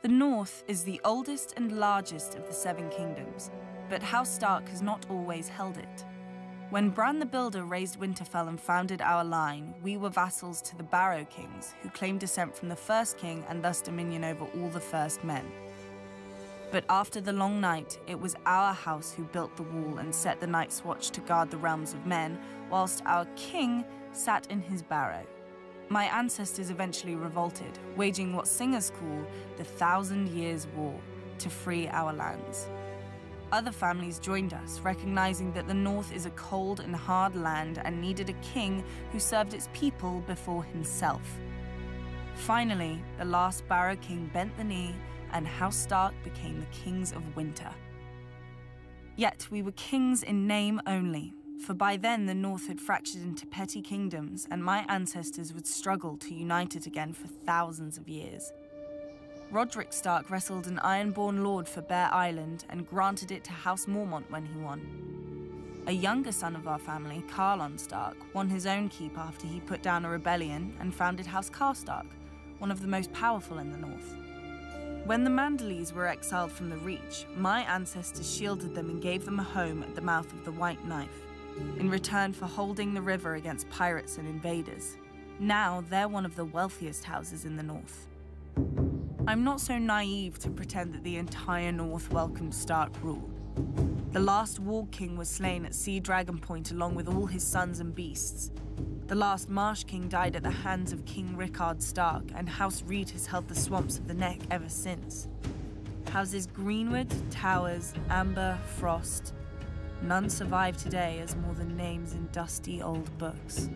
The North is the oldest and largest of the Seven Kingdoms, but House Stark has not always held it. When Bran the Builder raised Winterfell and founded our line, we were vassals to the Barrow Kings, who claimed descent from the first king and thus dominion over all the first men. But after the long night, it was our house who built the wall and set the Night's Watch to guard the realms of men, whilst our king sat in his barrow. My ancestors eventually revolted, waging what singers call the 1,000 Years' War, to free our lands. Other families joined us, recognizing that the North is a cold and hard land and needed a king who served its people before himself. Finally, the last Barrow King bent the knee, and House Stark became the kings of winter. Yet we were kings in name only, for by then the North had fractured into petty kingdoms, and my ancestors would struggle to unite it again for thousands of years. Roderick Stark wrestled an Ironborn lord for Bear Island and granted it to House Mormont when he won. A younger son of our family, Carlon Stark, won his own keep after he put down a rebellion and founded House Karstark, one of the most powerful in the North. When the Manderleys were exiled from the Reach, my ancestors shielded them and gave them a home at the mouth of the White Knife, in return for holding the river against pirates and invaders. Now they're one of the wealthiest houses in the North. I'm not so naive to pretend that the entire North welcomed Stark rule. The last Warg King was slain at Sea Dragon Point along with all his sons and beasts. The last Marsh King died at the hands of King Rickard Stark, and House Reed has held the swamps of the Neck ever since. Houses Greenwood, Towers, Amber, Frost. None survive today as more than names in dusty old books.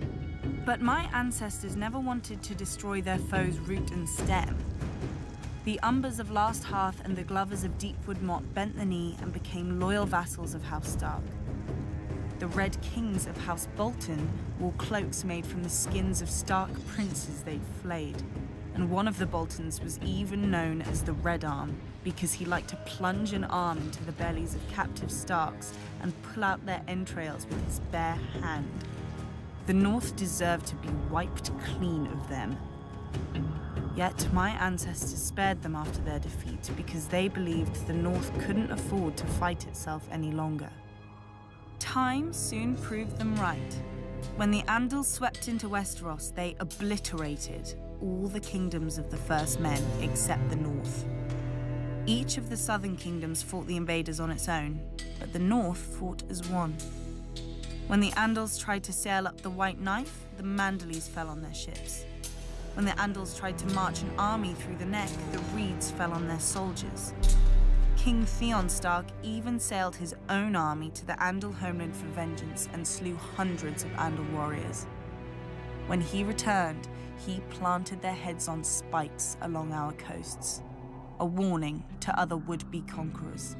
But my ancestors never wanted to destroy their foes' root and stem. The Umbers of Last Hearth and the Glovers of Deepwood Motte bent the knee and became loyal vassals of House Stark. The Red Kings of House Bolton wore cloaks made from the skins of Stark princes they'd flayed, and one of the Boltons was even known as the Red Arm because he liked to plunge an arm into the bellies of captive Starks and pull out their entrails with his bare hand. The North deserved to be wiped clean of them. Yet my ancestors spared them after their defeat because they believed the North couldn't afford to fight itself any longer. Time soon proved them right. When the Andals swept into Westeros, they obliterated all the kingdoms of the First Men except the North. Each of the southern kingdoms fought the invaders on its own, but the North fought as one. When the Andals tried to sail up the White Knife, the Manderleys fell on their ships. When the Andals tried to march an army through the Neck, the Reeds fell on their soldiers. King Theon Stark even sailed his own army to the Andal homeland for vengeance and slew hundreds of Andal warriors. When he returned, he planted their heads on spikes along our coasts, a warning to other would-be conquerors.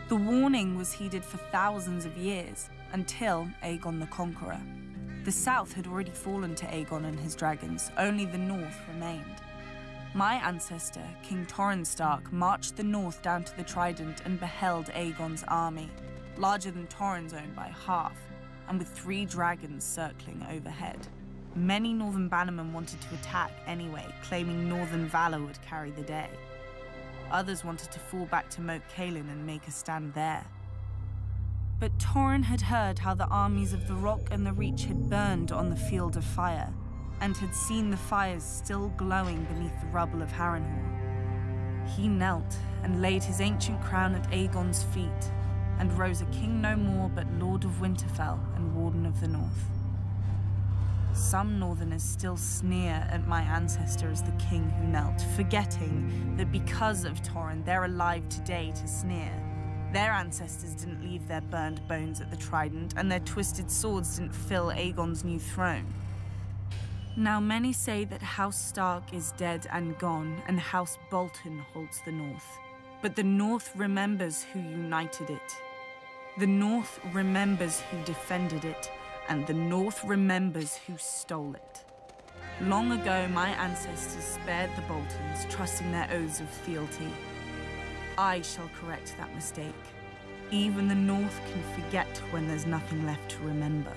The warning was heeded for thousands of years, until Aegon the Conqueror. The south had already fallen to Aegon and his dragons, only the north remained. My ancestor, King Torrhen Stark, marched the north down to the Trident and beheld Aegon's army, larger than Torrhen's own by half, and with 3 dragons circling overhead. Many northern bannermen wanted to attack anyway, claiming northern valor would carry the day. Others wanted to fall back to Moat Cailin and make a stand there. But Torrhen had heard how the armies of the Rock and the Reach had burned on the field of fire, and had seen the fires still glowing beneath the rubble of Harrenhal. He knelt and laid his ancient crown at Aegon's feet, and rose a king no more but Lord of Winterfell and Warden of the North. Some Northerners still sneer at my ancestor as the king who knelt, forgetting that because of Torrhen, they're alive today to sneer. Their ancestors didn't leave their burned bones at the Trident, and their twisted swords didn't fill Aegon's new throne. Now many say that House Stark is dead and gone, and House Bolton holds the North. But the North remembers who united it. The North remembers who defended it, and the North remembers who stole it. Long ago, my ancestors spared the Boltons, trusting their oaths of fealty. I shall correct that mistake. Even the North can forget when there's nothing left to remember.